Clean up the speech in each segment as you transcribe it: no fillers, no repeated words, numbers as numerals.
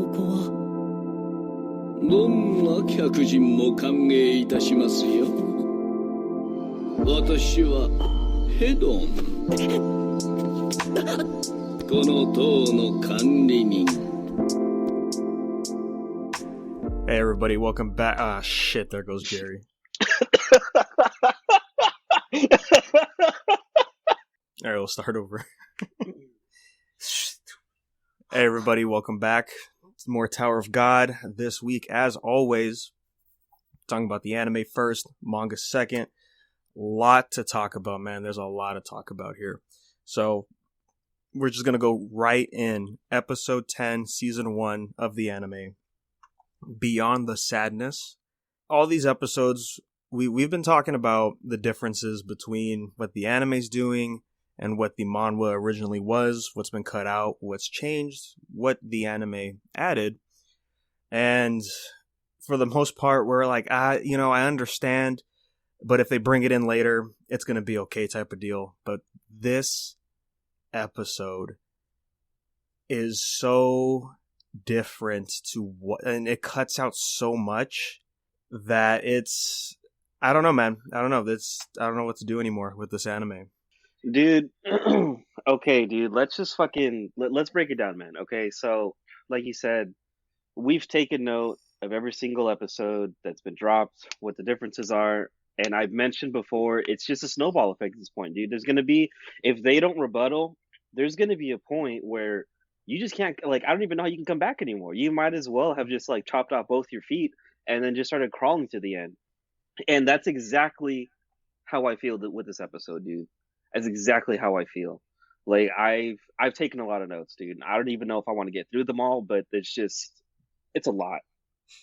ここはどんな客人も歓迎いたしますよ。私はヘドン。この塔の管理人。 Hey everybody, welcome back. Ah, shit, there goes Gary. Alright, we'll start over. Hey everybody, welcome back. It's more Tower of God this week, as always. Talking about the anime first, manga second. Lot to talk about, man. There's a lot to talk about here. So, we're just gonna go right in. Episode 10, Season 1 of the anime. Beyond the Sadness. All these episodes, we've been talking about the differences between what the anime's doing and what the manhwa originally was, what's been cut out, what's changed, what the anime added. And for the most part, we're like, I understand, but if they bring it in later, it's going to be okay type of deal. But this episode is so different to what, and it cuts out so much that it's, I don't know, man. I don't know. I don't know what to do anymore with this anime. Dude, okay, dude, let's just let's break it down, man. Okay, so like you said, we've taken note of every single episode that's been dropped, what the differences are, and I've mentioned before, it's just a snowball effect at this point, dude. There's gonna be, if they don't rebuttal, there's gonna be a point where you just can't, like, I don't even know how you can come back anymore. You might as well have just, like, chopped off both your feet and then just started crawling to the end. And that's exactly how I feel with this episode, dude. That's exactly how I feel. Like, I've taken a lot of notes, dude. I don't even know if I want to get through them all, but it's a lot.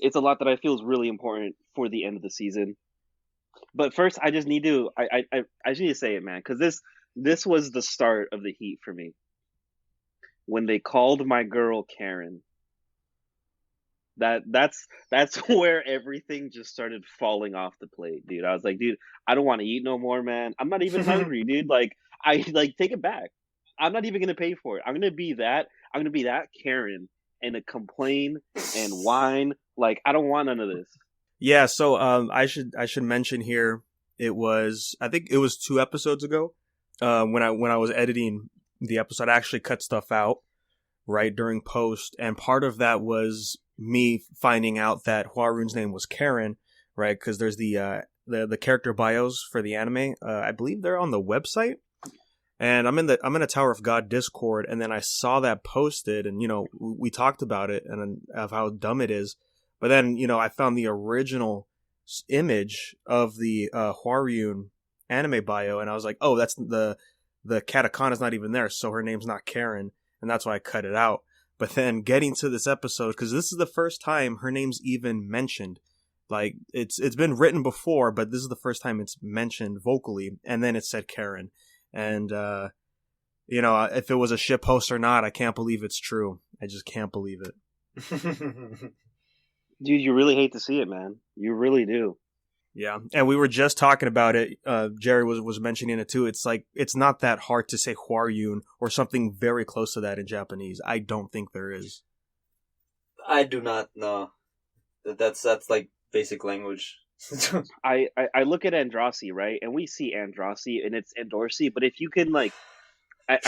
It's a lot that I feel is really important for the end of the season. But first, I just need to say it, man, because this was the start of the heat for me. When they called my girl Karen. That's where everything just started falling off the plate, dude. I was like, dude, I don't want to eat no more, man. I'm not even hungry, dude. Like, take it back. I'm not even gonna pay for it. I'm gonna be that Karen and complain and whine. Like, I don't want none of this. Yeah, so I should mention here, I think it was 2 episodes ago, when I was editing the episode, I actually cut stuff out right during post, and part of that was me finding out that Hwaryun's name was Karen, right? Because there's the character bios for the anime. I believe they're on the website, and I'm in a Tower of God Discord, and then I saw that posted, and we talked about it and of how dumb it is. But then I found the original image of the Hwaryun anime bio, and I was like, oh, that's the katakana's not even there, so her name's not Karen, and that's why I cut it out. But then getting to this episode, because this is the first time her name's even mentioned. Like, it's been written before, but this is the first time it's mentioned vocally, and then it said Karen. And, if it was a ship post or not, I can't believe it's true. I just can't believe it. Dude, you really hate to see it, man. You really do. Yeah, and we were just talking about it. Jerry was mentioning it too. It's like, it's not that hard to say Hwaryun or something very close to that in Japanese. I don't think there is. I do not know. That's like basic language. I look at Andrasi, right? And we see Andrasi and it's Endorsi, but if you can, like,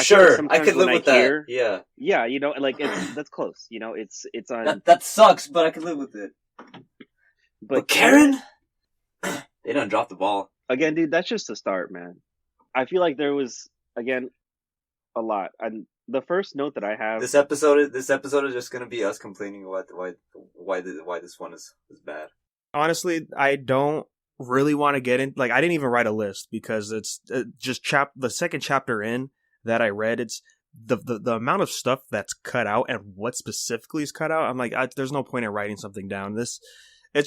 sure, I could live with that. Yeah. Yeah, like, that's close. It's on... That sucks, but I could live with it. But Karen? They done dropped the ball. Again, dude, that's just the start, man. I feel like there was, again, a lot. And the first note that I have... This episode is just going to be us complaining why this one is bad. Honestly, I don't really want to get in... Like, I didn't even write a list because it's just the second chapter in that I read, it's the amount of stuff that's cut out and what specifically is cut out. I'm like, there's no point in writing something down. It's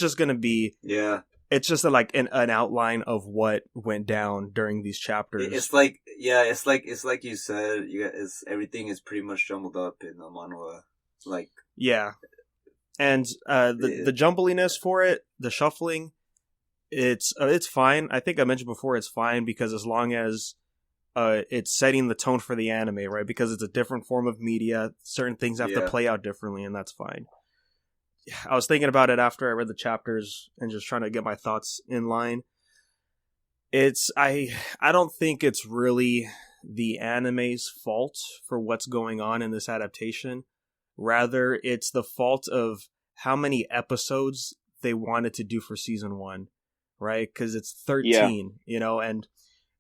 just going to be... Yeah. It's just like an outline of what went down during these chapters. It's like you said, everything is pretty much jumbled up in the manhwa. Like, yeah, and the jumbliness for it, the shuffling, it's fine. I think I mentioned before, it's fine because as long as it's setting the tone for the anime, right? Because it's a different form of media. Certain things have to play out differently, and that's fine. I was thinking about it after I read the chapters and just trying to get my thoughts in line. I don't think it's really the anime's fault for what's going on in this adaptation. Rather, it's the fault of how many episodes they wanted to do for season 1, right? Because it's 13, and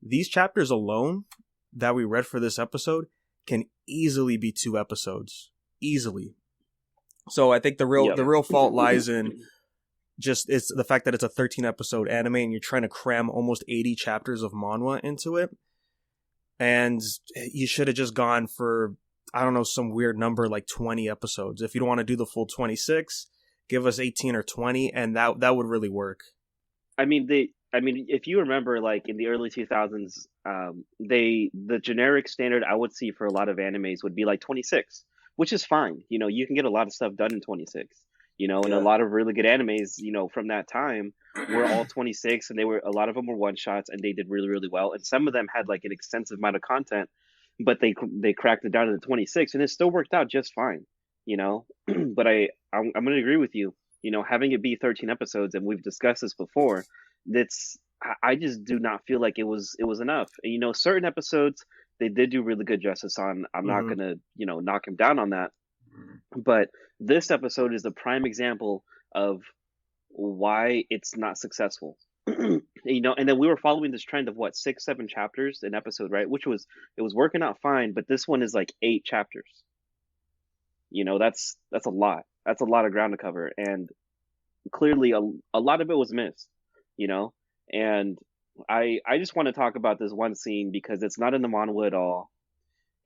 these chapters alone that we read for this episode can easily be 2 episodes. Easily. So I think the real fault lies in just it's the fact that it's a 13 episode anime and you're trying to cram almost 80 chapters of manhwa into it. And you should have just gone for, I don't know, some weird number like 20 episodes. If you don't want to do the full 26, give us 18 or 20 and that would really work. I mean, if you remember, like in the early 2000s, the generic standard I would see for a lot of animes would be like 26, which is fine. You can get a lot of stuff done in 26. And a lot of really good animes, from that time were all 26, and a lot of them were one shots, and they did really, really well. And some of them had like an extensive amount of content, but they cracked it down to the 26, and it still worked out just fine. But I'm going to agree with you. Having it be 13 episodes, and we've discussed this before, I just do not feel like it was enough. And, certain episodes they did do really good justice on. I'm not gonna, knock him down on that. But this episode is the prime example of why it's not successful. And then we were following this trend of 6-7 chapters an episode, right? It was working out fine, but this one is like 8 chapters. That's a lot. That's a lot of ground to cover, and clearly a lot of it was missed. And I just want to talk about this one scene because it's not in the manhwa at all,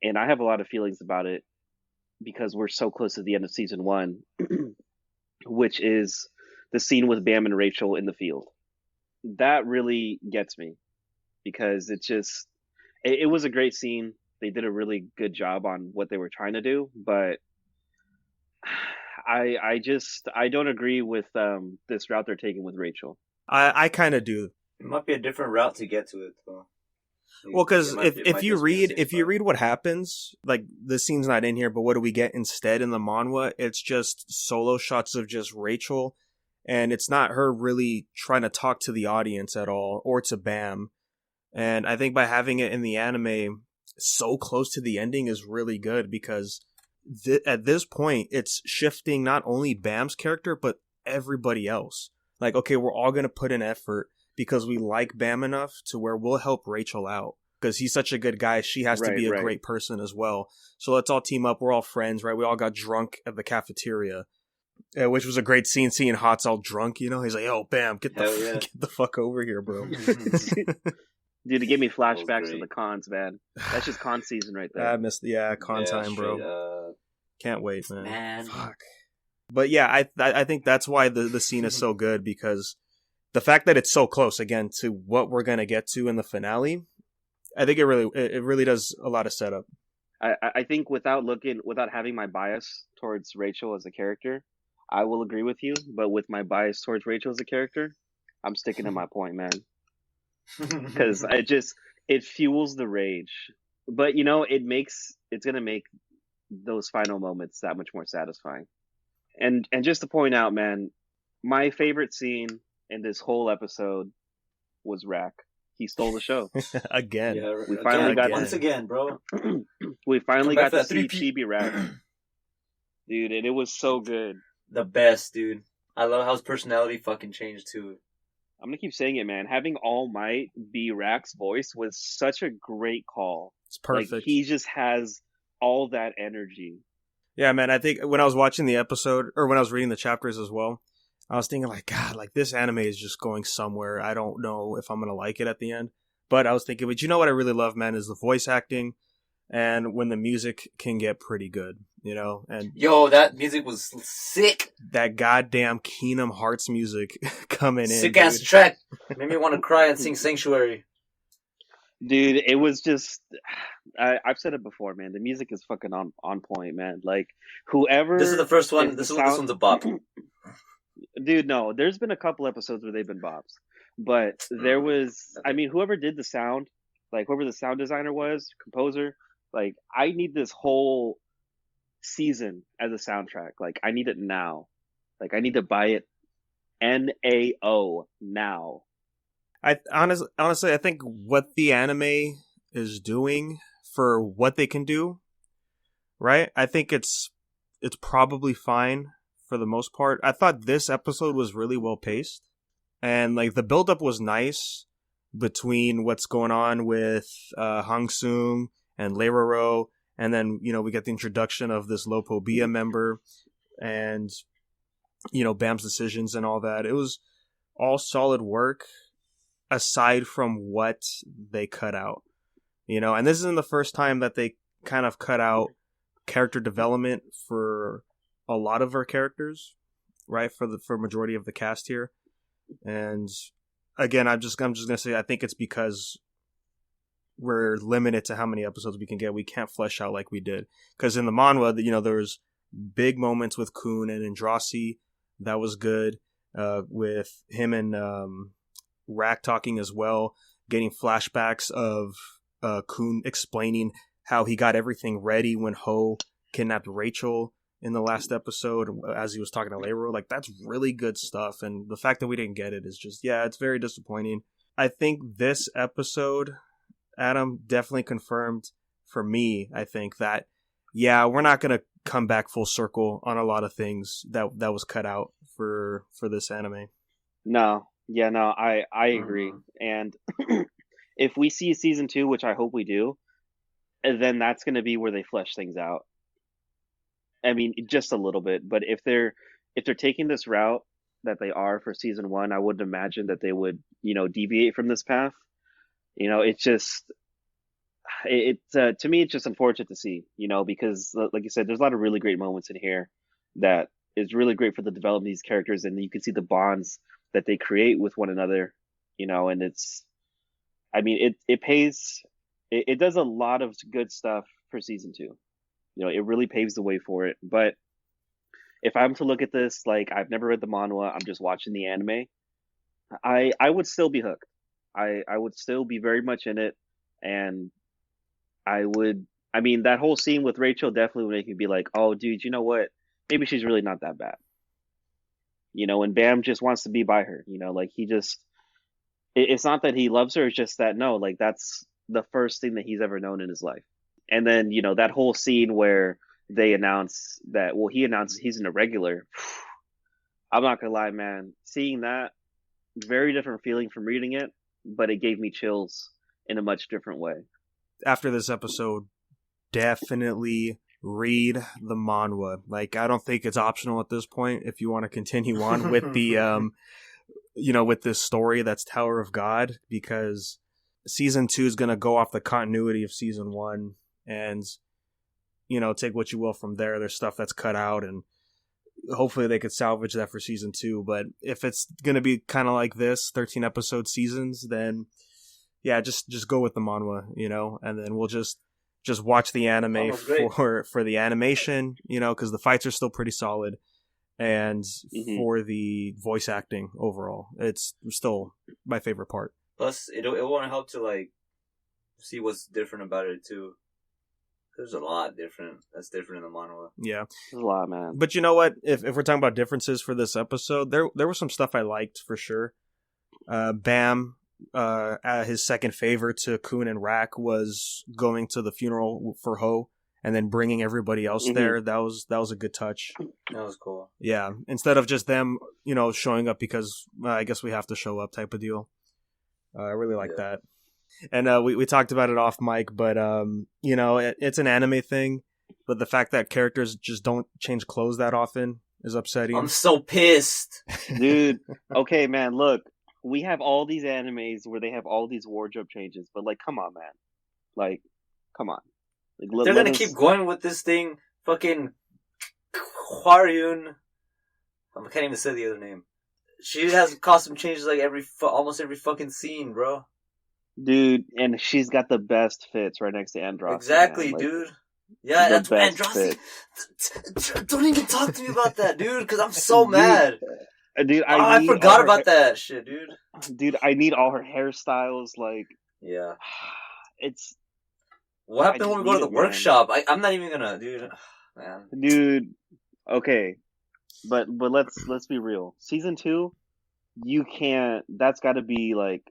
and I have a lot of feelings about it because we're so close to the end of season 1, which is the scene with Bam and Rachel in the field. That really gets me because it was a great scene. They did a really good job on what they were trying to do, but I don't agree with this route they're taking with Rachel. I kind of do. It might be a different route to get to it, though. Well, because if you read what happens, like the scene's not in here, but what do we get instead in the manhwa? It's just solo shots of just Rachel, and it's not her really trying to talk to the audience at all or to Bam. And I think by having it in the anime so close to the ending is really good because at this point it's shifting not only Bam's character but everybody else. Like, okay, we're all gonna put in effort because we like Bam enough to where we'll help Rachel out. Because he's such a good guy, she has to be a great person as well. So let's all team up. We're all friends, right? We all got drunk at the cafeteria, which was a great scene, seeing Hot's all drunk, He's like, yo, Bam, get the fuck over here, bro. Dude, it gave me flashbacks to the cons, man. That's just con season right there. I missed con time, bro. Can't wait, man. Fuck. But yeah, I think that's why the scene is so good, because the fact that it's so close again to what we're gonna get to in the finale, I think it really does a lot of setup. I think without having my bias towards Rachel as a character, I will agree with you. But with my bias towards Rachel as a character, I'm sticking to my point, man. Because it fuels the rage. But it's gonna make those final moments that much more satisfying. And just to point out, man, my favorite scene in this whole episode was Rack. He stole the show again. Yeah, we finally got once again, bro. We finally got to see Chibi Rack, dude, and it was so good. The best, dude. I love how his personality fucking changed too. I'm gonna keep saying it, man. Having All Might be Rack's voice was such a great call. It's perfect. Like, he just has all that energy. Yeah, man. I think when I was watching the episode, or when I was reading the chapters as well, I was thinking like, God, like this anime is just going somewhere. I don't know if I'm going to like it at the end. But I was thinking, but you know what I really love, man, is the voice acting and when the music can get pretty good, And yo, that music was sick. That goddamn Kingdom Hearts music coming in. Sick ass track. Made me want to cry and sing Sanctuary. Dude, it was just... I've said it before, man. The music is fucking on point, man. Like, whoever... This is the first one. This one's a bop. Dude, no. There's been a couple episodes where they've been bops. But there was... I mean, whoever did the sound like whoever the sound designer was, composer. Like, I need this whole season as a soundtrack. Like, I need it now. Like, I need to buy it NAO now. I honestly, I think what the anime is doing for what they can do, right? I think it's probably fine for the most part. I thought this episode was really well paced, and like the buildup was nice between what's going on with Hang Sung and Leroro, and then we get the introduction of this Lopobia member, and Bam's decisions and all that. It was all solid work, aside from what they cut out. And this isn't the first time that they kind of cut out character development for a lot of our characters, right? For majority of the cast here. And again, I'm just gonna say I think it's because we're limited to how many episodes we can get. We can't flesh out like we did. Because in the manhwa, there's big moments with Kun and Andrasi. That was good. With him and Rack talking as well, getting flashbacks of Kun explaining how he got everything ready when Ho kidnapped Rachel in the last episode as he was talking to Leiro. Like, that's really good stuff. And the fact that we didn't get it is just, it's very disappointing. I think this episode, Adam, definitely confirmed for me, I think that, we're not going to come back full circle on a lot of things that was cut out for this anime. No. Yeah, no, I agree. And if we see season 2, which I hope we do, then that's going to be where they flesh things out. I mean, just a little bit, but if they're taking this route that they are for season 1, I wouldn't imagine that they would, deviate from this path. It's just to me, it's just unfortunate to see, because like you said, there's a lot of really great moments in here that is really great for the development of these characters, and you can see the bonds that they create with one another, and it pays, it does a lot of good stuff for season 2. It really paves the way for it. But if I'm to look at this, like, I've never read the manhwa, I'm just watching the anime, I would still be hooked. I would still be very much in it, and that whole scene with Rachel definitely would make me be like, oh, dude, you know what? Maybe she's really not that bad. And Bam just wants to be by her, like it's not that he loves her, it's just that, no, like, that's the first thing that he's ever known in his life. And then, that whole scene where they announce that, he announces he's an irregular. I'm not gonna lie, man, seeing that, very different feeling from reading it, but it gave me chills in a much different way. After this episode, definitely read the manhwa. Like, I don't think it's optional at this point if you want to continue on with the with this story that's Tower of God, because season 2 is going to go off the continuity of season 1 and take what you will from there. There's stuff that's cut out, and hopefully they could salvage that for season 2. But if it's going to be kind of like this 13 episode seasons, then just go with the manhwa, and then we'll just watch the anime for the animation, because the fights are still pretty solid, and for the voice acting overall, it's still my favorite part. Plus, it won't help to like see what's different about it too. There's a lot that's different in the manhwa. Yeah, there's a lot, man. But you know what? If we're talking about differences for this episode, there was some stuff I liked for sure. Bam. His second favor to Kun and Rack was going to the funeral for Ho and then bringing everybody else there. That was a good touch. That was cool. Yeah, instead of just them, showing up because I guess we have to show up type of deal. I really like that. And we talked about it off mic, but it's an anime thing. But the fact that characters just don't change clothes that often is upsetting. I'm so pissed, dude. Okay, man, look. We have all these animes where they have all these wardrobe changes, but like, come on, man. Like, come on. Like, they're gonna keep going with this thing. Fucking Hwaryun. I can't even say the other name. She has costume changes like almost every fucking scene, bro. Dude, and she's got the best fits right next to Andrasi. Exactly, like, dude. Yeah, that's Andrasi. Don't even talk to me about that, dude, because I'm so mad. Dude, I forgot about that shit, dude. Dude, I need all her hairstyles, like... Yeah. it's What I happened just when we go to need the it, man. workshop? I'm not even gonna, dude. Man. Dude. Okay, but let's be real. Season 2, you can't. That's got to be like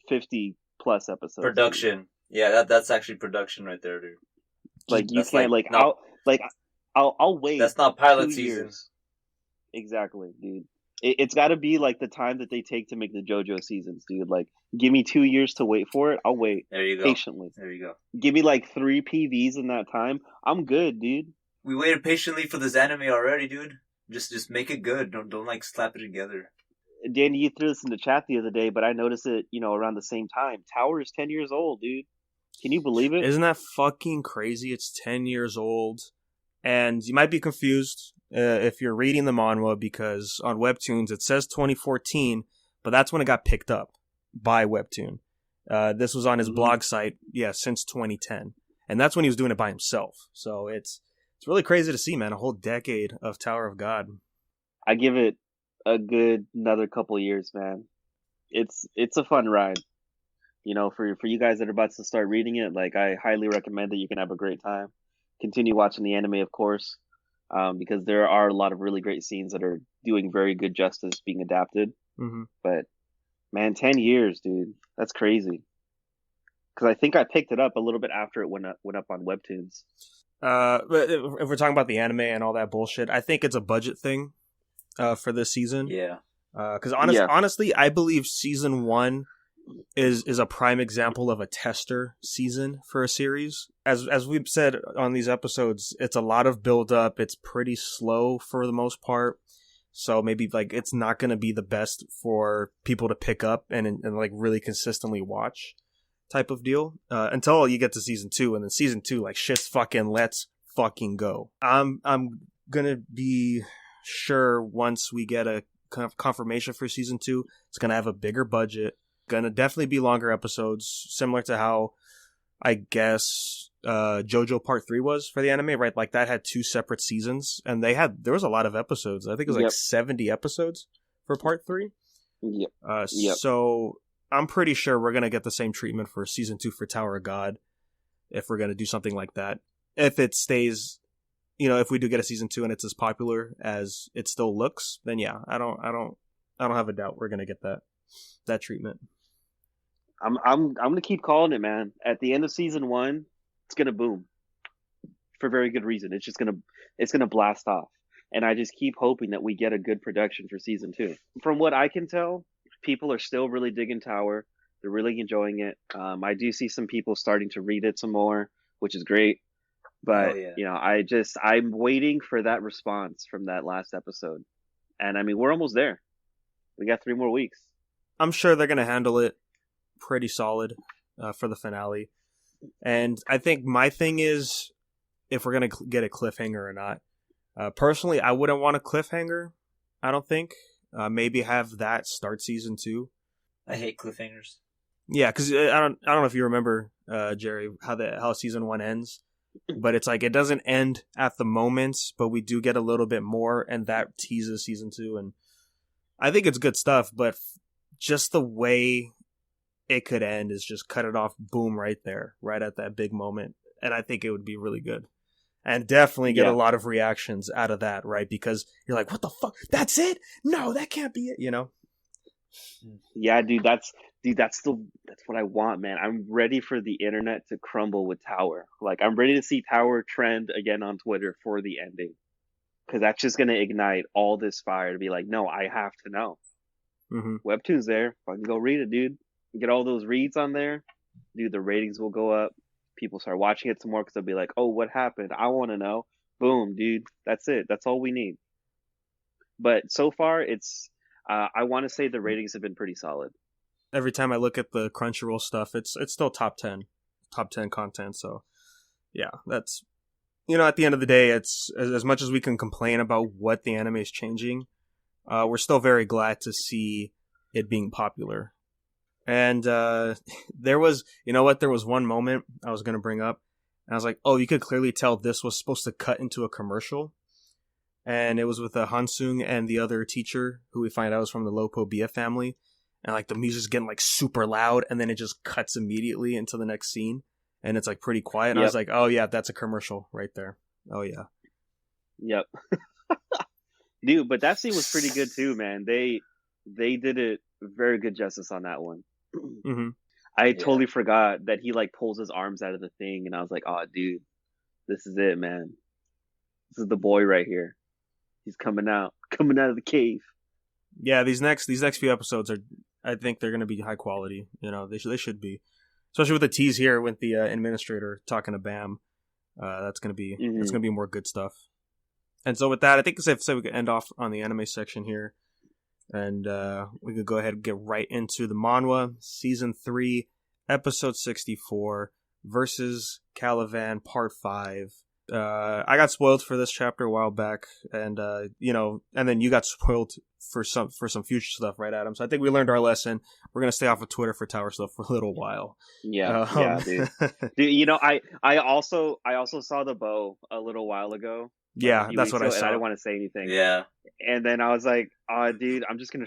50 plus episodes. Dude. Production. Yeah, that's actually production right there, dude. Like you That's can't like like not, I'll wait. that's not pilot 2 season. years. Exactly, dude. It's got to be like the time that they take to make the JoJo seasons, dude. Like, give me 2 years to wait for it. I'll wait There you go. patiently. There you go. Give me like 3 PVs in that time. I'm good, dude. We waited patiently for this anime already, dude. Just make it good. Don't like slap it together. Danny, you threw this in the chat the other day, but I noticed it, around the same time. Tower is 10 years old, dude. Can you believe it? Isn't that fucking crazy? It's 10 years old. And you might be confused if you're reading the manhwa, because on Webtoons it says 2014, but that's when it got picked up by Webtoon. This was on his blog site, since 2010. And that's when he was doing it by himself. So it's really crazy to see, man. A whole decade of Tower of God. I give it a good another couple years, man. It's a fun ride. For you guys that are about to start reading it, like, I highly recommend that you can have a great time. Continue watching the anime, of course, because there are a lot of really great scenes that are doing very good justice being adapted. Mm-hmm. But man, 10 years, dude, that's crazy. Because I think I picked it up a little bit after it went up on Webtoons. But if we're talking about the anime and all that bullshit, I think it's a budget thing for this season. Yeah. Because honestly, I believe season 1 is a prime example of a tester season for a series. As we've said on these episodes, it's a lot of build up. It's pretty slow for the most part. So maybe like it's not going to be the best for people to pick up and like really consistently watch type of deal until you get to season 2, and then season 2, like, shit's fucking let's fucking go. I'm gonna be sure once we get a confirmation for season 2, it's gonna have a bigger budget, gonna definitely be longer episodes, similar to how I guess JoJo Part 3 was for the anime, right? Like that had 2 separate seasons, and there was a lot of episodes. I think it was like 70 episodes for Part 3. Yep. So I'm pretty sure we're going to get the same treatment for season 2 for Tower of God, if we're going to do something like that. If it stays, if we do get a season 2 and it's as popular as it still looks, then yeah, I don't have a doubt we're going to get that treatment. I'm going to keep calling it, man. At the end of season 1, it's going to boom. For very good reason. It's going to blast off. And I just keep hoping that we get a good production for season 2. From what I can tell, people are still really digging Tower. They're really enjoying it. I do see some people starting to read it some more, which is great. But, I'm waiting for that response from that last episode. And I mean, we're almost there. We got 3 more weeks. I'm sure they're going to handle it pretty solid for the finale. And I think my thing is if we're going to get a cliffhanger or not. Personally, I wouldn't want a cliffhanger, I don't think. Maybe have that start season 2. I hate cliffhangers. Yeah, because I don't know if you remember, Jerry, how season 1 ends, but it's like it doesn't end at the moment, but we do get a little bit more, and that teases season 2, and I think it's good stuff. But just the way it could end is just cut it off, boom, right there, right at that big moment, and I think it would be really good. And definitely get a lot of reactions out of that, right? Because you're like, what the fuck? That's it? No, that can't be it, Yeah, dude, that's what I want, man. I'm ready for the internet to crumble with Tower. Like, I'm ready to see Tower trend again on Twitter for the ending. Because that's just going to ignite all this fire to be like, no, I have to know. Mm-hmm. Webtoon's there. Fucking go read it, dude. Get all those reads on there. Dude, the ratings will go up. People start watching it some more because they'll be like, oh, what happened? I want to know. Boom, dude. That's it. That's all we need. But so far, it's, I want to say the ratings have been pretty solid. Every time I look at the Crunchyroll stuff, it's still top 10 content. So yeah, that's, at the end of the day, it's as much as we can complain about what the anime is changing, we're still very glad to see it being popular. And there was one moment I was going to bring up, and I was like, oh, you could clearly tell this was supposed to cut into a commercial. And it was with Hansung and the other teacher, who we find out is from the Lopobia family. and like the music's getting like super loud, and then it just cuts immediately into the next scene, and it's like pretty quiet. And I was like, oh yeah, that's a commercial right there. Oh yeah. Yep. Dude, but that scene was pretty good too, man. They did it very good justice on that one. Mm-hmm. I totally forgot that he like pulls his arms out of the thing, and I was like, oh dude, this is it, man. This is the boy right here. He's coming out of the cave. Yeah, these next few episodes are, I think they're going to be high quality. You know, they should be, especially with the tease here with the administrator talking to Bam. That's going to be it's going to be more good stuff. And so with that, I think it's safe to say we could end off on the anime section here, and we could go ahead and get right into the manhwa season 3, episode 64 versus Kallavan part 5. I got spoiled for this chapter a while back, and and then you got spoiled for some future stuff, right, Adam? So I think we learned our lesson. We're gonna stay off of Twitter for Tower stuff for a little while. Yeah, dude. Dude, I also saw the bow a little while ago. Yeah, that's what I saw. And I didn't want to say anything. Yeah. And then I was like, oh, dude, I'm just gonna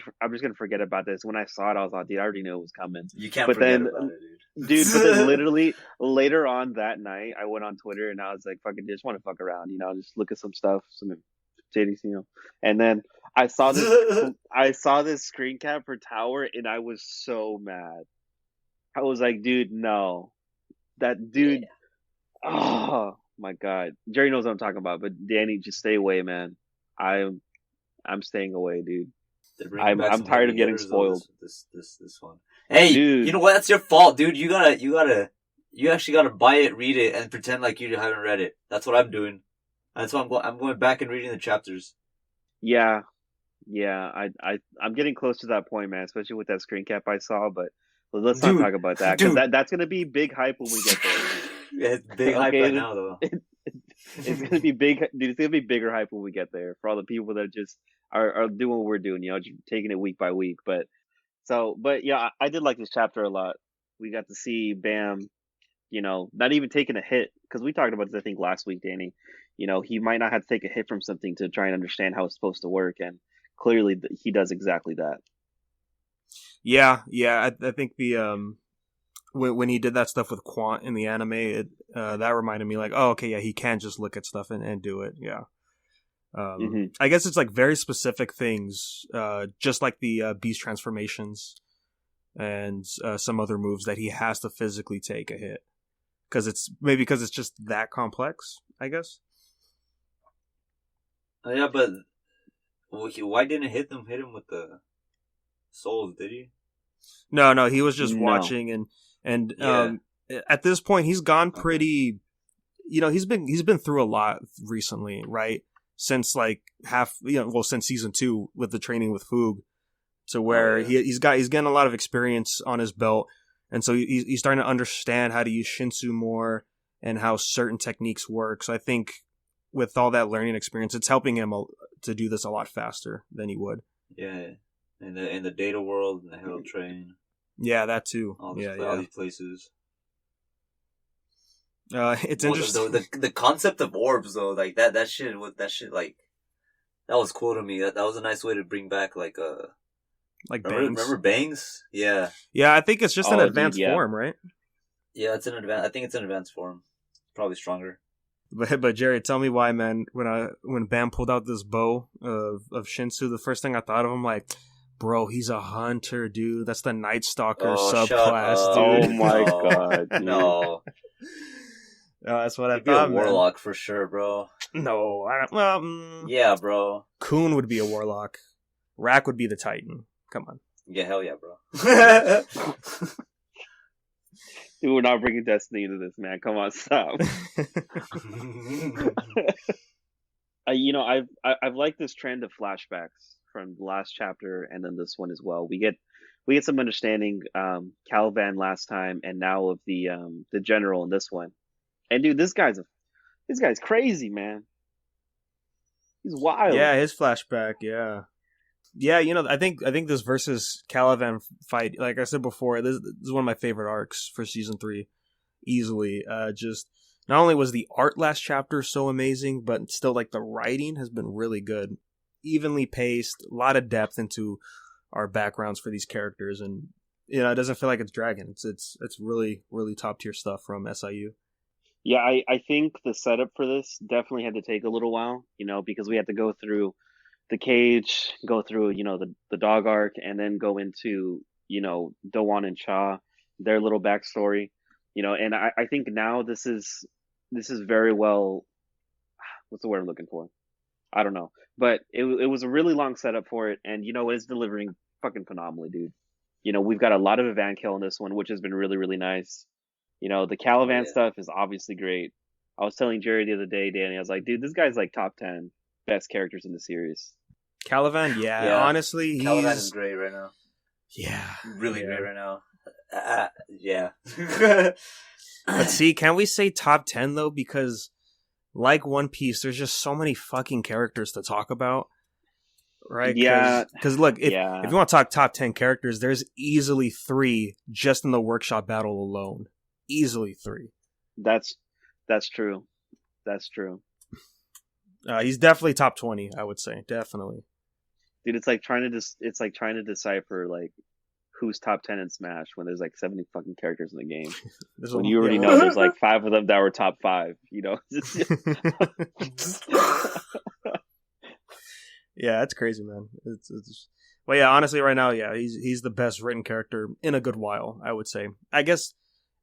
forget about this. When I saw it, I was like, dude, I already knew it was coming. You can't forget about it, dude. Dude, but then literally later on that night, I went on Twitter and I was like, fucking, just want to fuck around, just look at some stuff, some titties, And then I saw this screen cap for Tower, and I was so mad. I was like, dude, no, that dude. Yeah. Oh my god, Jerry knows what I'm talking about, but Danny, just stay away, man. I'm staying away, dude. I'm tired of getting spoiled. This one. Hey, dude. You know what? That's your fault, dude. You actually gotta buy it, read it, and pretend like you haven't read it. That's what I'm doing. That's why I'm going back and reading the chapters. Yeah. I'm getting close to that point, man. Especially with that screen cap I saw. But let's not talk about that, because that's gonna be big hype when we get there. Yeah, it's big hype right now, though. It's gonna be big, dude. It's gonna be bigger hype when we get there for all the people that just are doing what we're doing, just taking it week by week. But yeah, I did like this chapter a lot. We got to see Bam, not even taking a hit, because we talked about this I think last week, Danny. He might not have to take a hit from something to try and understand how it's supposed to work, and clearly he does exactly that. Yeah, I think the when he did that stuff with Quant in the anime, that reminded me like, oh, okay, yeah, he can just look at stuff and do it. Yeah. I guess it's like very specific things, just like the beast transformations and some other moves that he has to physically take a hit, because it's just that complex, I guess. Yeah, but why didn't hit him with the souls? Did he? No, he was just watching, and at this point he's gone pretty. He's been through a lot recently, right? Since like since season 2 with the training with Foog, to where he's getting a lot of experience on his belt, and so he's starting to understand how to use Shinsu more and how certain techniques work. So I think with all that learning experience, it's helping him to do this a lot faster than he would. Yeah, in the data world, in the Hell Train. Yeah, that too. All these places. It's interesting. The concept of orbs, though, like that shit like that was cool to me. That was a nice way to bring back like Bangs. Remember Bangs? Yeah. Yeah, I think it's just an advanced form, right? Yeah, I think it's an advanced form. Probably stronger. But Jerry, tell me why, man. When Bam pulled out this bow of Shinsu, the first thing I thought of him, like, bro, he's a hunter, dude. That's the Night Stalker subclass, dude. Oh my god, dude. No. That's what I thought. Be a warlock for sure, bro. No, I don't. Well, yeah, bro. Kun would be a warlock. Rack would be the Titan. Come on. Yeah, hell yeah, bro. Dude, we're not bringing Destiny into this, man. Come on, stop. I've liked this trend of flashbacks from the last chapter and then this one as well. We get some understanding, Kallavan last time, and now of the general in this one. And dude, this guy's crazy, man. He's wild. Yeah, his flashback. Yeah. I think this versus Kallavan fight, like I said before, this is one of my favorite arcs for season 3, easily. Just not only was the art last chapter so amazing, but still like the writing has been really good, evenly paced, a lot of depth into our backgrounds for these characters, and it doesn't feel like it's dragging. It's really really top tier stuff from SIU. Yeah, I think the setup for this definitely had to take a little while, because we had to go through the cage, go through, the dog arc, and then go into, Dowan and Cha, their little backstory, and I think now this is very well, what's the word I'm looking for? I don't know. But it was a really long setup for it, and it's delivering fucking phenomenally, dude. We've got a lot of Evankill in this one, which has been really, really nice. The Oh Kallavan yeah. stuff is obviously great. I was telling Jerry the other day, Danny, I was like, dude, this guy's like top 10 best characters in the series. Kallavan, yeah, Yeah. honestly, Kallavan is he's great right now. yeah, Really yeah. great right now. Yeah. But see, can we say top 10 though? Because like One Piece, there's just so many fucking characters to talk about, right? Yeah, Because look, if yeah, you want to talk top 10 characters, there's easily 3 just in the workshop battle alone. Easily 3. that's that's true. That's true. He's definitely top 20, I would say. Definitely. Dude, it's like trying to decipher like who's top 10 in Smash when there's like 70 fucking characters in the game. There's When you already know there's like 5 of them that were top 5, Yeah, that's crazy, man. Well, yeah, honestly, right now, yeah, he's the best written character in a good while, I would say. I guess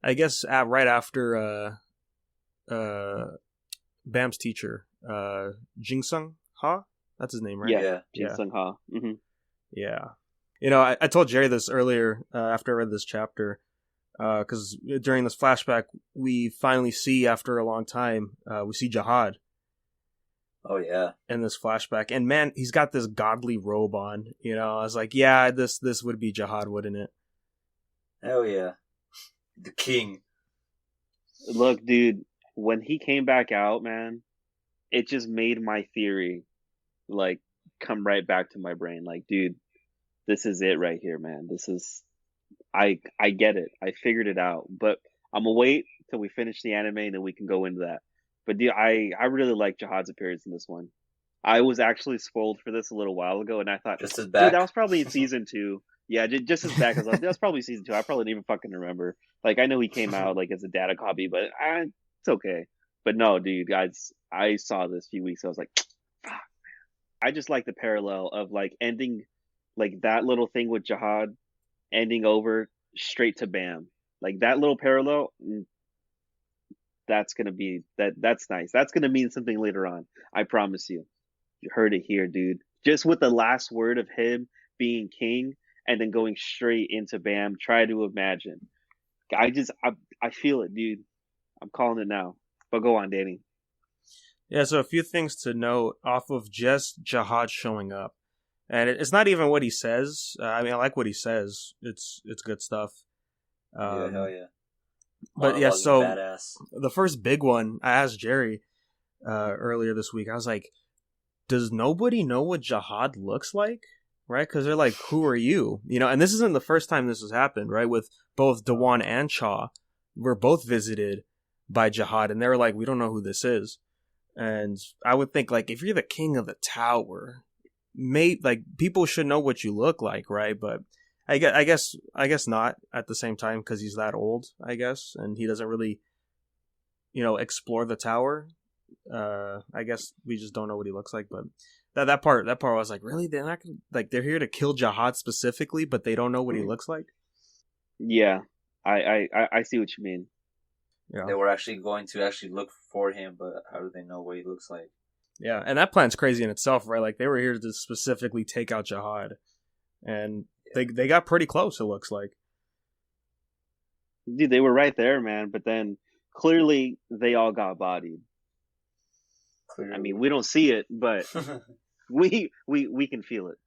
right after Bam's teacher, Jingsung Ha, that's his name, right? Yeah, Yeah. Jin Yeah. Sung Ha. Yeah. I told Jerry this earlier after I read this chapter, because during this flashback, we finally see, after a long time, we see Jihad Oh yeah. in this flashback. And man, he's got this godly robe on. I was like, yeah, this would be Jihad, wouldn't it? Hell yeah. The king. Look, dude, when he came back out, man, it just made my theory like come right back to my brain. Like, dude, this is it right here, man. This is I get it. I figured it out. But I'm gonna wait till we finish the anime and then we can go into that. But dude, I really like Jihad's appearance in this one. I was actually spoiled for this a little while ago, and I thought, Just his dude, back. that was probably in season 2. Yeah, just as back as that was probably season 2. I probably didn't even fucking remember. Like, I know he came out like as a data copy, but it's okay. But no, dude, guys, I saw this a few weeks. I was like, fuck. I just like the parallel of like ending like that little thing with Jihad ending over straight to Bam. Like that little parallel, that's gonna be that's nice. That's gonna mean something later on. I promise you. You heard it here, dude. Just with the last word of him being king and then going straight into Bam, try to imagine. I feel it, dude. I'm calling it now. But go on, Danny. Yeah, so a few things to note off of just Jihad showing up. And it's not even what he says. I mean, I like what he says. It's good stuff. Yeah, hell yeah. But yeah, Monologuing so badass. the first big one, I asked Jerry earlier this week. I was like, does nobody know what Jihad looks like? Right? Because they're like, who are you? And this isn't the first time this has happened, right? With both Dewan and Cha, we're both visited by Jihad, and they're like, we don't know who this is. And I would think, like, if you're the king of the tower, people should know what you look like, right? But I guess not at the same time, because he's that old, I guess, and he doesn't really, explore the tower. I guess we just don't know what he looks like. But that part I was like, really? They're not gonna, like, they're here to kill Jihad specifically, but they don't know what he looks like. Yeah. I see what you mean. Yeah. They were actually going to look for him, but how do they know what he looks like? Yeah, and that plan's crazy in itself, right? Like, they were here to specifically take out Jihad, and they got pretty close, it looks like. Dude, they were right there, man, but then clearly they all got bodied. Clearly. I mean, we don't see it, but we can feel it.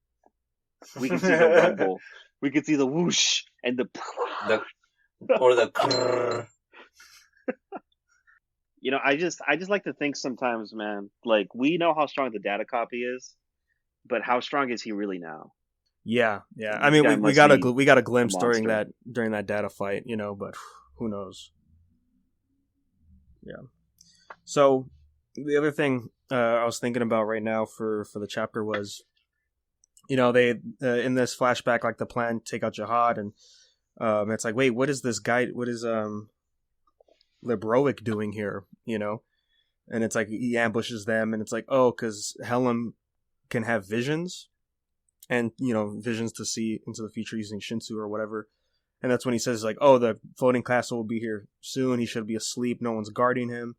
We can see the rumble. We can see the whoosh and the or the I just like to think sometimes, man, like we know how strong the data copy is, but how strong is he really now? Yeah. I This guy mean, we must got be we got a glimpse a during monster. that data fight, but who knows? Yeah. So the other thing I was thinking about right now for the chapter was they in this flashback, like the plan take out Jihad, and it's like, wait, what is this guy? What is Libroic doing here? And it's like he ambushes them, and it's like, oh, because Helm can have visions, and visions to see into the future using Shinsu or whatever. And that's when he says, like, oh, the floating castle will be here soon. He should be asleep. No one's guarding him.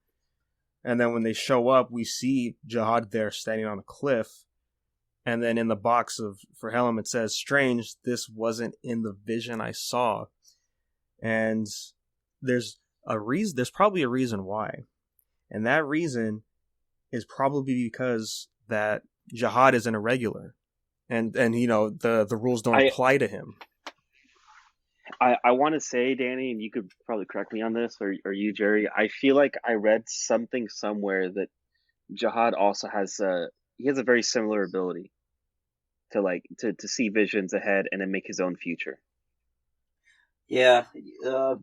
And then when they show up, we see Jihad there standing on a cliff. And then in the box for Helm, it says, strange, this wasn't in the vision I saw. And there's probably a reason why. And that reason is probably because that Jihad is an irregular. And the rules don't apply to him. I want to say, Danny, and you could probably correct me on this, or you, Jerry. I feel like I read something somewhere that Jihad also has a very similar ability to see visions ahead and then make his own future. Yeah,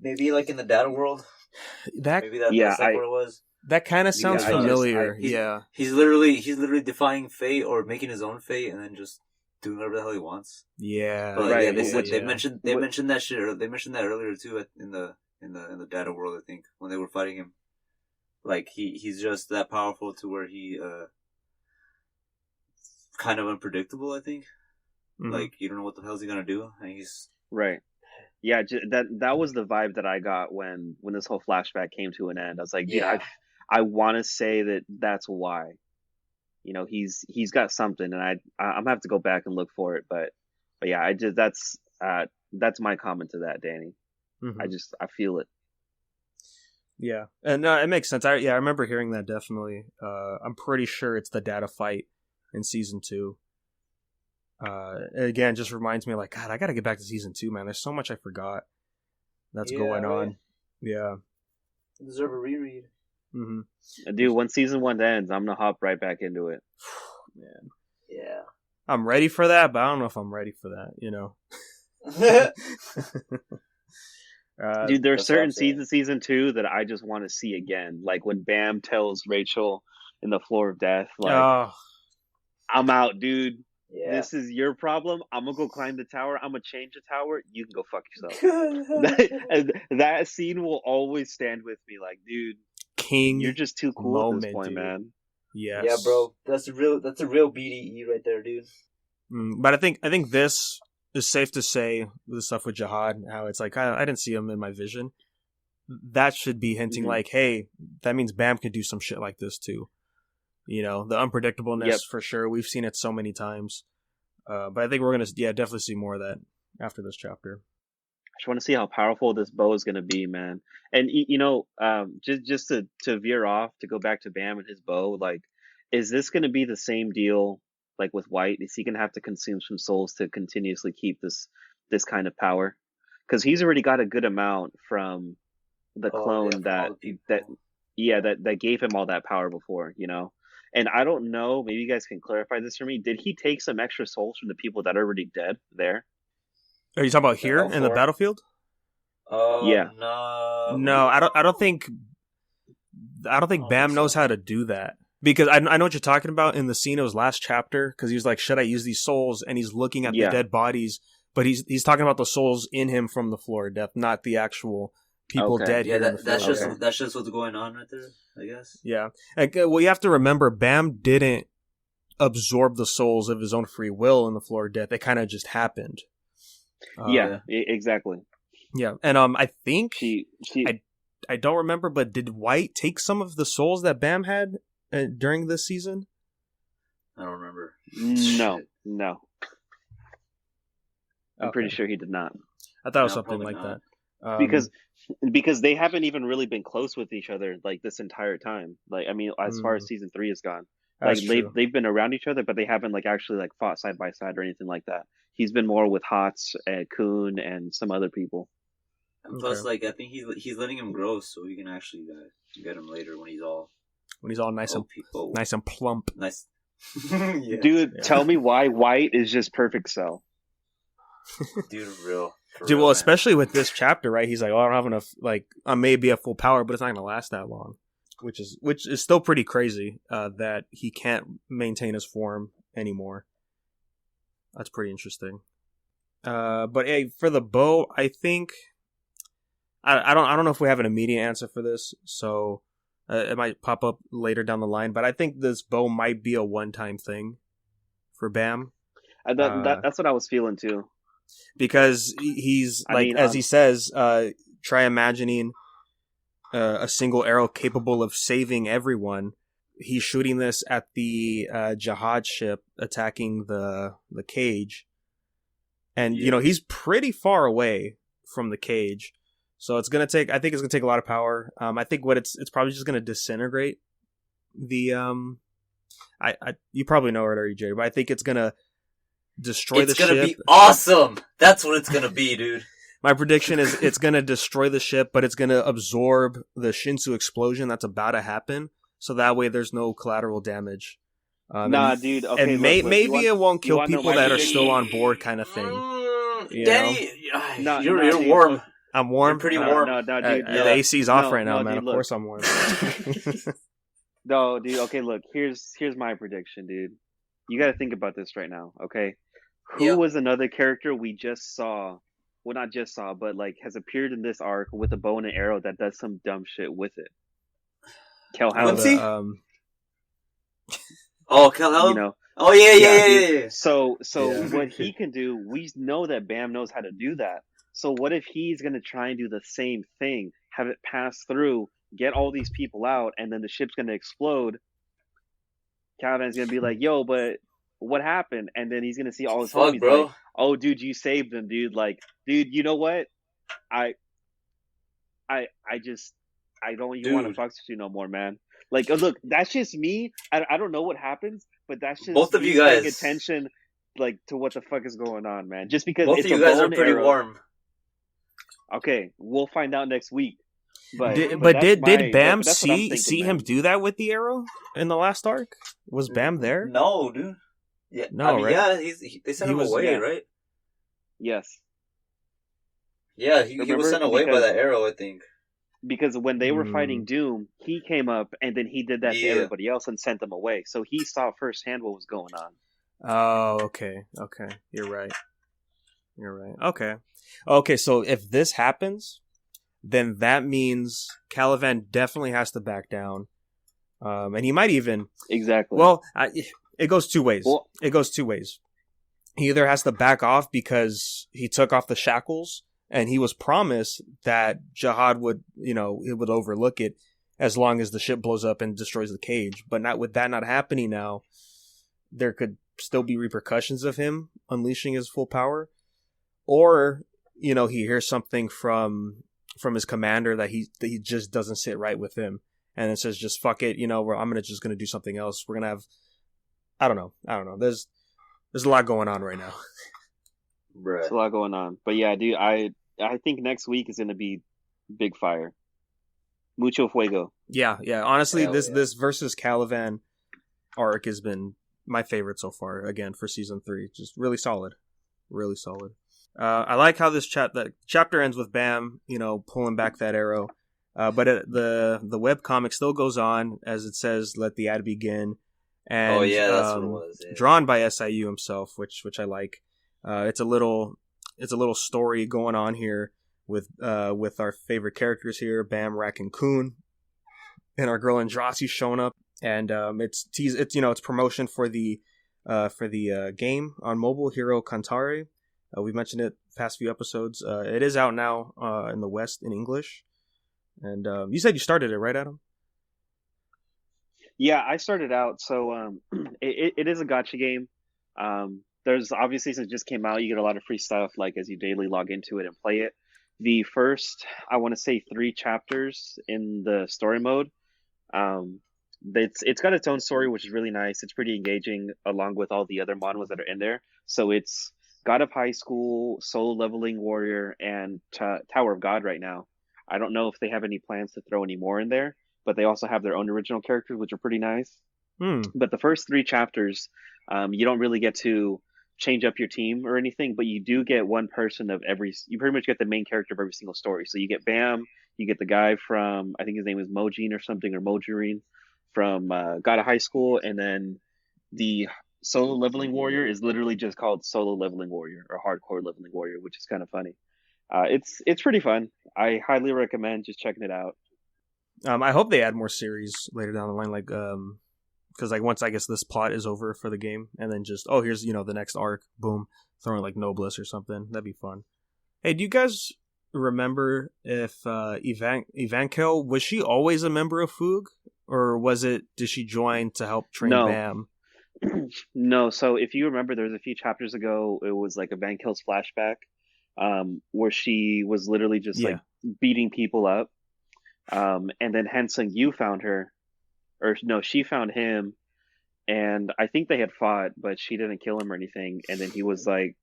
maybe like in the data world. That's what it was. That kind of sounds familiar. He's literally defying fate or making his own fate, and then just doing whatever the hell he wants. Yeah, but, right. They mentioned that shit. They mentioned that earlier too in the data world. I think when they were fighting him, like he's just that powerful to where he kind of unpredictable. I think, like you don't know what the hell's he gonna do, and he's right. Yeah, that was the vibe that I got when this whole flashback came to an end. I was like, yeah, I want to say that's why. He's got something, and I'm gonna have to go back and look for it. But yeah, that's my comment to that, Danny. Mm-hmm. I feel it. Yeah, and it makes sense. I remember hearing that definitely. I'm pretty sure it's the data fight in season 2. Again, just reminds me, like, God, I gotta get back to season 2, man. There's so much I forgot that's going on. Yeah, I deserve a reread. Mm-hmm. Dude, when season 1 ends, I'm gonna hop right back into it. Man, yeah, I'm ready for that, but I don't know if I'm ready for that. Dude, there are certain scenes in season 2 that I just want to see again, like when Bam tells Rachel in the floor of death, like, I'm out, dude. Yeah. This is your problem. I'm gonna go climb the tower. I'm gonna change the tower. You can go fuck yourself. that scene will always stand with me. Like, dude, King, you're just too cool moment, at this point, dude. Man. Yes. Yeah, bro. That's a real BDE right there, dude. But I think this is safe to say, the stuff with Jihad, how it's like I didn't see him in my vision. That should be hinting like, hey, that means Bam can do some shit like this too. The unpredictableness for sure. We've seen it so many times. But I think we're going to definitely see more of that after this chapter. I just want to see how powerful this bow is going to be, man. And, just to veer off, to go back to Bam and his bow, like, is this going to be the same deal like with White? Is he going to have to consume some souls to continuously keep this kind of power? Because he's already got a good amount from the clone that gave him all that power before, And I don't know, maybe you guys can clarify this for me. Did he take some extra souls from the people that are already dead there? Are you talking about here in the battlefield? Yeah. No, I don't think Bam knows how to do that. Because I know what you're talking about in the scene. It was last chapter, because he was like, should I use these souls? And he's looking at the dead bodies, but he's talking about the souls in him from the floor of death, not the actual people dead. Yeah, that's just what's going on right there, I guess. Yeah. Well, you have to remember, Bam didn't absorb the souls of his own free will in the floor of death. It kind of just happened. Exactly. Yeah, and I think I don't remember, but did White take some of the souls that Bam had during this season? I don't remember. No. I'm pretty sure he did not. I thought it was something like that. Because they haven't even really been close with each other like this entire time. Like, I mean, as far as season 3 is gone, like they've been around each other, but they haven't like actually like fought side by side or anything like that. He's been more with Hots and Kun and some other people. And plus, like, I think he's letting him grow so he can actually get him later when he's all nice and plump. Nice. Yeah. Dude, tell me why White is just perfect cell. Dude, real. Dude, well, especially with this chapter, right? He's like, I don't have enough, like, I may be at full power, but it's not going to last that long. Which is still pretty crazy, that he can't maintain his form anymore. That's pretty interesting. But hey, for the bow, I think I don't know if we have an immediate answer for this, so it might pop up later down the line. But I think this bow might be a one-time thing for Bam. That's what I was feeling too. Because he's like, as he says, try imagining a single arrow capable of saving everyone. He's shooting this at the Jihad ship attacking the cage, and you know he's pretty far away from the cage, so it's gonna take. I think it's gonna take a lot of power. I think what it's probably just gonna disintegrate the you probably know it already, Jay, but I think it's gonna destroy the ship. It's gonna be awesome. That's what it's gonna be, dude. My prediction is it's gonna destroy the ship, but it's gonna absorb the Shinsu explosion that's about to happen, so that way there's no collateral damage. Dude. Okay, and maybe it won't kill people that are still on board, kind of thing. Danny, you're warm. I'm warm. You're pretty warm. No, dude. The AC's off right now, man. Dude, of course I'm warm. No, dude. Okay, look. Here's my prediction, dude. You got to think about this right now, okay? Who was another character we just saw? Well, not just saw, but like has appeared in this arc with a bow and an arrow that does some dumb shit with it. Kallavan. Oh, Kallavan. You know. Oh yeah. So what he can do, we know that Bam knows how to do that. So what if he's gonna try and do the same thing, have it pass through, get all these people out, and then the ship's gonna explode? Kallavan's gonna be like, "Yo, but what happened?" And then he's gonna see all his homies like, "Oh, dude, you saved them, dude. Like, dude, you know what? I don't even want to fuck with you no more, man. Like, look, that's just me. I don't know what happens, but that's just both of you guys paying attention, like, to what the fuck is going on, man. Just because both of you guys are pretty warm. Okay, we'll find out next week. But did Bam see him do that with the arrow in the last arc? Was Bam there? No, dude. Yeah, no, I mean, right? Yeah, they sent him away, right? Yes. Yeah, he was sent away by that arrow, I think. Because when they were fighting Doom, he came up and then he did that to everybody else and sent them away. So he saw firsthand what was going on. Oh, okay. You're right. Okay, so if this happens, then that means Kallavan definitely has to back down. And he might even... Exactly. Well, it goes two ways. He either has to back off because he took off the shackles and he was promised that Jihad would, it would overlook it as long as the ship blows up and destroys the cage. But not with that not happening now, there could still be repercussions of him unleashing his full power. Or, he hears something from his commander that he just doesn't sit right with him. And it says, just fuck it, I'm just going to do something else. We're going to have, I don't know. There's a lot going on right now. Right. There's a lot going on. But yeah, dude, I think next week is going to be big fire. Mucho fuego. Yeah. Honestly, this versus Kallavan arc has been my favorite so far, again, for season 3. Just really solid. Really solid. I like how this chapter ends with Bam, pulling back that arrow. But the webcomic still goes on, as it says, let the ad begin. And, that's what it was. Yeah. Drawn by SIU himself, which I like. It's a little story going on here with our favorite characters here, Bam, Rack, and Kun, and our girl Andrasi showing up, and it's promotion for the game on mobile, Hero Kantare. We mentioned it past few episodes. It is out now in the West in English, and you said you started it, right, Adam? Yeah, I started out. So it is a gacha game. There's obviously, since it just came out, you get a lot of free stuff, like as you daily log into it and play it. The first, I want to say 3 chapters in the story mode. It's got its own story, which is really nice. It's pretty engaging, along with all the other manhwas that are in there. So it's God of High School, Soul Leveling Warrior, and Tower of God right now. I don't know if they have any plans to throw any more in there, but they also have their own original characters, which are pretty nice. But the first 3 chapters, you don't really get to change up your team or anything, but you do get one person you pretty much get the main character of every single story. So you get Bam, you get the guy from, I think his name is Mojin or something, or Mojirine from God of High School, and then the Solo Leveling Warrior is literally just called Solo Leveling Warrior or Hardcore Leveling Warrior, which is kind of funny. It's pretty fun. I highly recommend just checking it out. I hope they add more series later down the line, like because like once I guess this plot is over for the game, and then just here's the next arc, boom, throwing like Noblesse or something. That'd be fun. Hey, do you guys remember if Evankel, was she always a member of Foog, or did she join to help train No. Bam? No, so if you remember, there was a few chapters ago, it was like a Van Kills flashback, where she was literally just like beating people up. And then Hansung Yu found her, or no, she found him, and I think they had fought, but she didn't kill him or anything. And then he was like,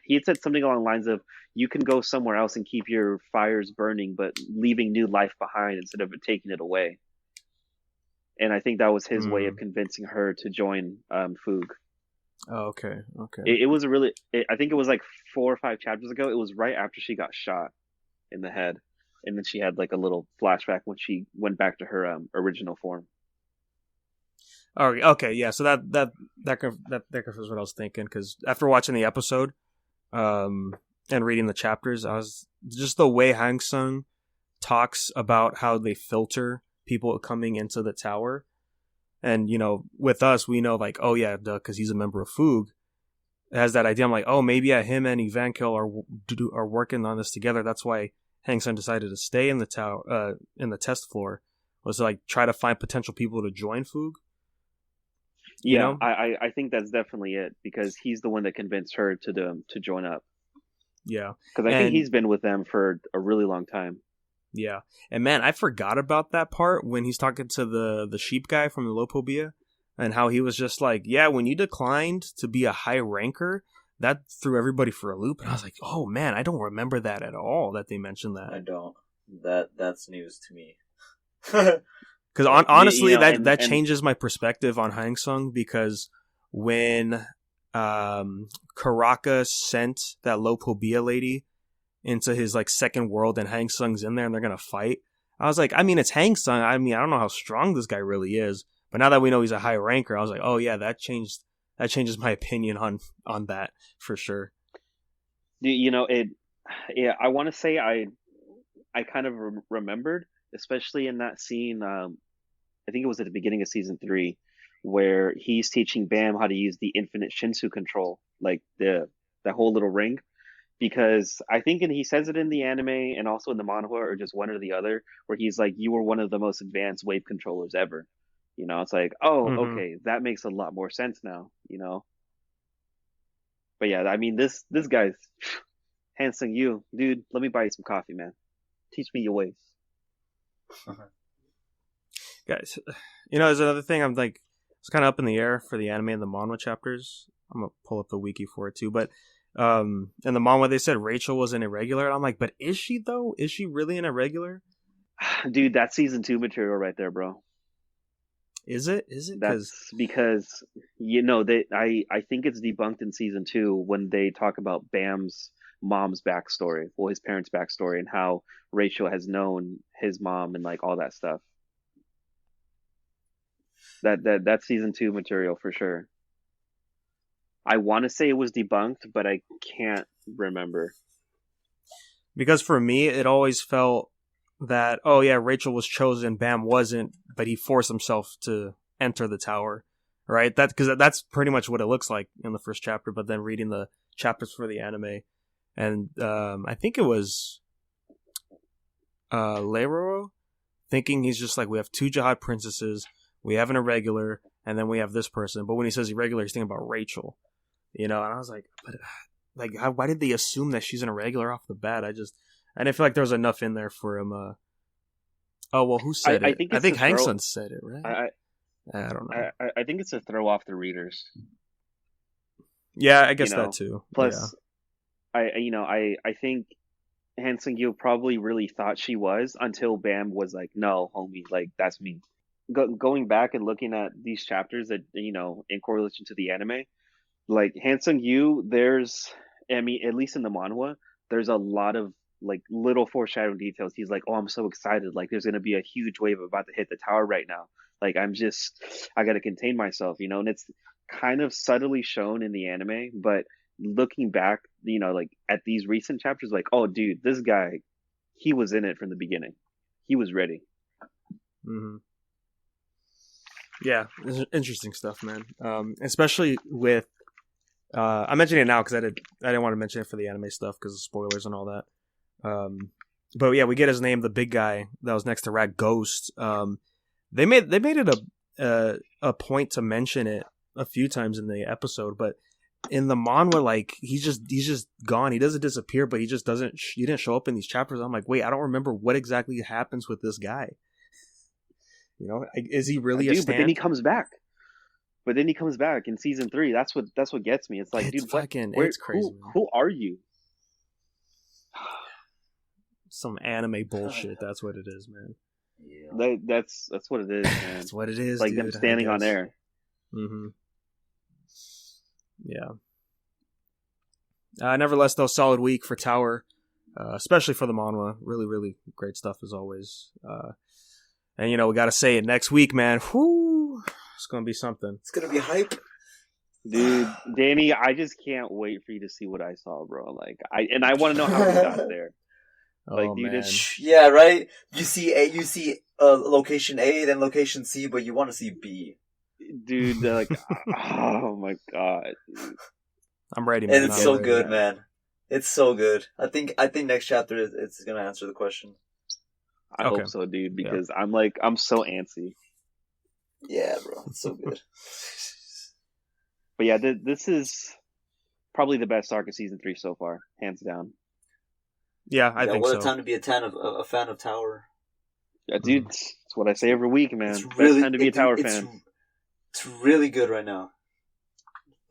he had said something along the lines of, "You can go somewhere else and keep your fires burning, but leaving new life behind instead of taking it away." And I think that was his way of convincing her to join Foog. Oh, okay. It was I think it was like 4 or 5 chapters ago. It was right after she got shot in the head. And then she had like a little flashback when she went back to her original form. Oh, okay, yeah. So that confirms what I was thinking, because after watching the episode, and reading the chapters, I was just the way Hang Sung talks about how they filter people coming into the tower, and with us, we know like, oh yeah, because he's a member of Foog. It has that idea. I'm like, oh, maybe him and Evankel are working on this together. That's why Hang Sung decided to stay in the tower, in the test floor, was to like try to find potential people to join Foog. Yeah, I think that's definitely it, because he's the one that convinced her to join up. Yeah, because I think he's been with them for a really long time. Yeah, and man, I forgot about that part when he's talking to the sheep guy from the Lopobia, and how he was just like, yeah, when you declined to be a high ranker, that threw everybody for a loop. And I was like, oh man, I don't remember that at all, that they mentioned that. I don't. That's news to me. Because honestly, that changes my perspective on Hang Sung, because when Karaka sent that Lopobia lady into his like second world and Hang Sung's in there and they're gonna fight, I was like, I mean, it's Hang Sung. I mean, I don't know how strong this guy really is, but now that we know he's a high ranker, I was like, oh yeah, that changes my opinion on that for sure. I want to say I kind of remembered, especially in that scene. I think it was at the beginning of season 3, where he's teaching Bam how to use the infinite Shinsu control, like that whole little ring. Because I think, and he says it in the anime and also in the manhwa, or just one or the other, where he's like, "You were one of the most advanced wave controllers ever." It's like, oh, okay, that makes a lot more sense now. But yeah, I mean, this guy's Hansung Yu, dude. Let me buy you some coffee, man. Teach me your ways. Guys, there's another thing I'm like, it's kind of up in the air for the anime and the manhwa chapters. I'm gonna pull up the wiki for it too, but in the manhwa they said Rachel was an irregular, and I'm like, but is she though? Is she really an irregular? Dude, that's season 2 material right there, bro. Is it? That's because I think it's debunked in season 2 when they talk about Bam's mom's backstory, well, his parents' backstory, and how Rachel has known his mom and like all that stuff. That's season 2 material for sure. I want to say it was debunked, but I can't remember. Because for me, it always felt that, oh yeah, Rachel was chosen, Bam wasn't, but he forced himself to enter the tower, right? Because that's pretty much what it looks like in the first chapter. But then reading the chapters for the anime, and I think it was Leiro thinking he's just like, we have 2 jihad princesses, we have an irregular, and then we have this person. But when he says irregular, he's thinking about Rachel. And I was like, but like, why did they assume that she's an irregular off the bat? I didn't feel like there was enough in there for him. Oh well, who said it? I think Hang Sung said it, right? I don't know. I think it's to throw off the readers. Yeah, I guess that too. Plus, yeah. I think Hansung Yu probably really thought she was, until Bam was like, "No, homie, like that's me." Going back and looking at these chapters that in correlation to the anime. Like Hansung Yu, at least in the manhwa, there's a lot of like little foreshadowing details. He's like, oh, I'm so excited. Like there's going to be a huge wave about to hit the tower right now. Like I got to contain myself, and it's kind of subtly shown in the anime, but looking back, like at these recent chapters, like, oh, dude, this guy, he was in it from the beginning. He was ready. Mm-hmm. Yeah, interesting stuff, man. Especially with, I'm mentioning it now because I didn't want to mention it for the anime stuff because of spoilers and all that. But yeah, we get his name, the big guy that was next to Rat Ghost. They made it a point to mention it a few times in the episode, but in the manhwa, like he's just gone. He doesn't disappear, but he didn't show up in these chapters. I'm like, wait, I don't remember what exactly happens with this guy. Is he really a stand? But then he comes back. In season 3. That's what gets me. It's like, it's dude, it's crazy. Who are you? Some anime bullshit. That's what it is, man. Yeah. That's what it is, man. That's what it is. Like dude, them standing on air. Mm-hmm. Yeah. Nevertheless, though, solid week for Tower, especially for the manhwa. Really, really great stuff as always. And we got to say it next week, man. Whoo, it's gonna be something. It's gonna be hype, dude. Danny, I just can't wait for you to see what I saw, bro. Like, I want to know how we got there. Like, dude, man. Yeah, right. You see location A, then location C, but you want to see B. Dude, they're like, oh my god, dude. I'm ready, man. And it's so good, man. It's so good. I think next chapter it's gonna answer the question. I hope so, dude, because I'm so antsy. Yeah, bro, it's so good. But yeah, this is probably the best arc of season 3 so far, hands down. Yeah, I think so. What a time to be a fan of Tower. Yeah, dude, it's what I say every week, man. It's really, best time to be a Tower fan. It's really good right now.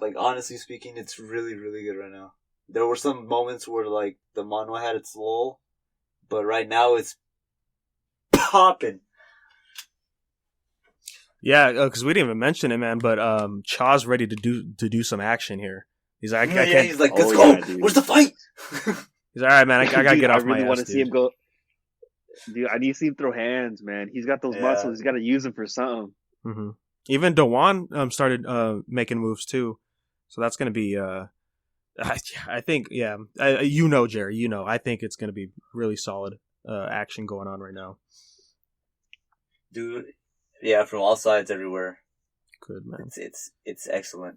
Like, honestly speaking, it's really, really good right now. There were some moments where, like, the manhwa had its lull, but right now it's popping. Yeah, because we didn't even mention it, man. But Cha's ready to do some action here. He's like, I can't. Yeah, he's like, let's go. Yeah, where's the fight? He's like, all right, man. I gotta get off my ass. I really want to see him go. Dude, I need to see him throw hands, man. He's got those muscles. He's got to use them for something. Mm-hmm. Even Dawan started making moves too, so that's gonna be. I think, yeah. Jerry. I think it's gonna be really solid action going on right now. Dude, yeah, from all sides, everywhere. Good, man. It's excellent.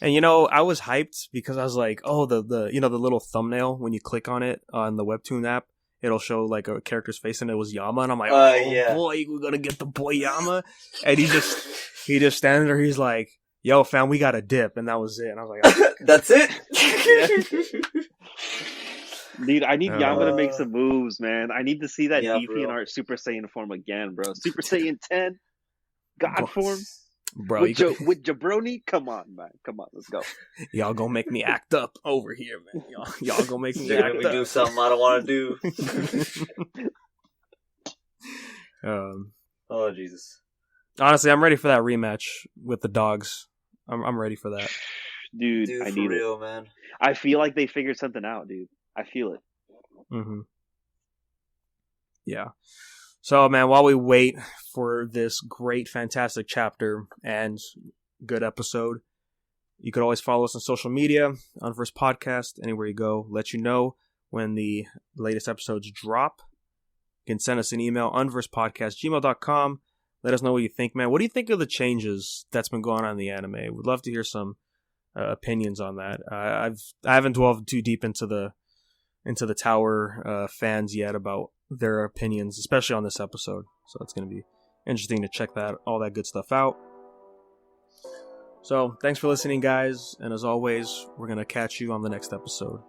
And I was hyped because I was like, oh, the little thumbnail when you click on it on the Webtoon app, it'll show like a character's face and it was Yama, and I'm like, boy, we're gonna get the boy Yama, and he just standing there, he's like, yo, fam, we got a dip, and that was it, and I was like, oh. That's it. Dude, I need Yama to make some moves, man. I need to see that DeviantArt Super Saiyan form again, bro. Super Saiyan 10, God form. Bro, with Jabroni, come on, man. Come on, let's go. Y'all gonna make me act up over here, man. Y'all gonna make me act up. Do something I don't want to do. Oh, Jesus. Honestly, I'm ready for that rematch with the dogs. I'm ready for that. Dude, I need it, man. I feel like they figured something out, dude. I feel it. Mm-hmm. Yeah. So, man, while we wait for this great, fantastic chapter and good episode, you could always follow us on social media, Unverse Podcast, anywhere you go. Let you know when the latest episodes drop. You can send us an email, unversepodcast@gmail.com. Let us know what you think, man. What do you think of the changes that's been going on in the anime? We'd love to hear some opinions on that. I haven't dwelled too deep into the Tower fans yet about their opinions, especially on this episode. So it's going to be interesting to check all that good stuff out. So thanks for listening, guys. And as always, we're going to catch you on the next episode.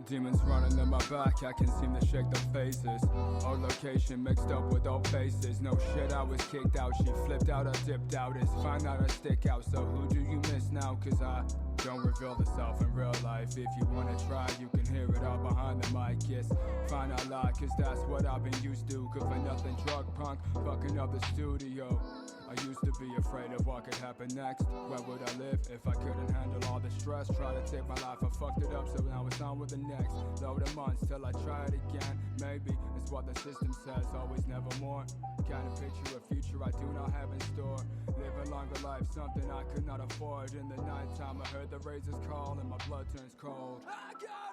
Demons running in my back, I can seem to shake their faces. Our location mixed up with all faces. No shit, I was kicked out, she flipped out, I dipped out. It's fine that I stick out, so who do you miss now? Cause I Don't reveal the self in real life. If you wanna try, you can hear it all behind the mic. Yes, find out loud, cause that's what I've been used to. Good for nothing, drug punk, fucking up the studio. I used to be afraid of what could happen next. Where would I live if I couldn't handle all the stress? Try to take my life, I fucked it up, so now it's on with the next. Load of months till I try it again. Maybe it's what the system says, always never more. Can't picture a future I do not have in store. Live a longer life, something I could not afford. In the nighttime I heard the razors call and my blood turns cold. I got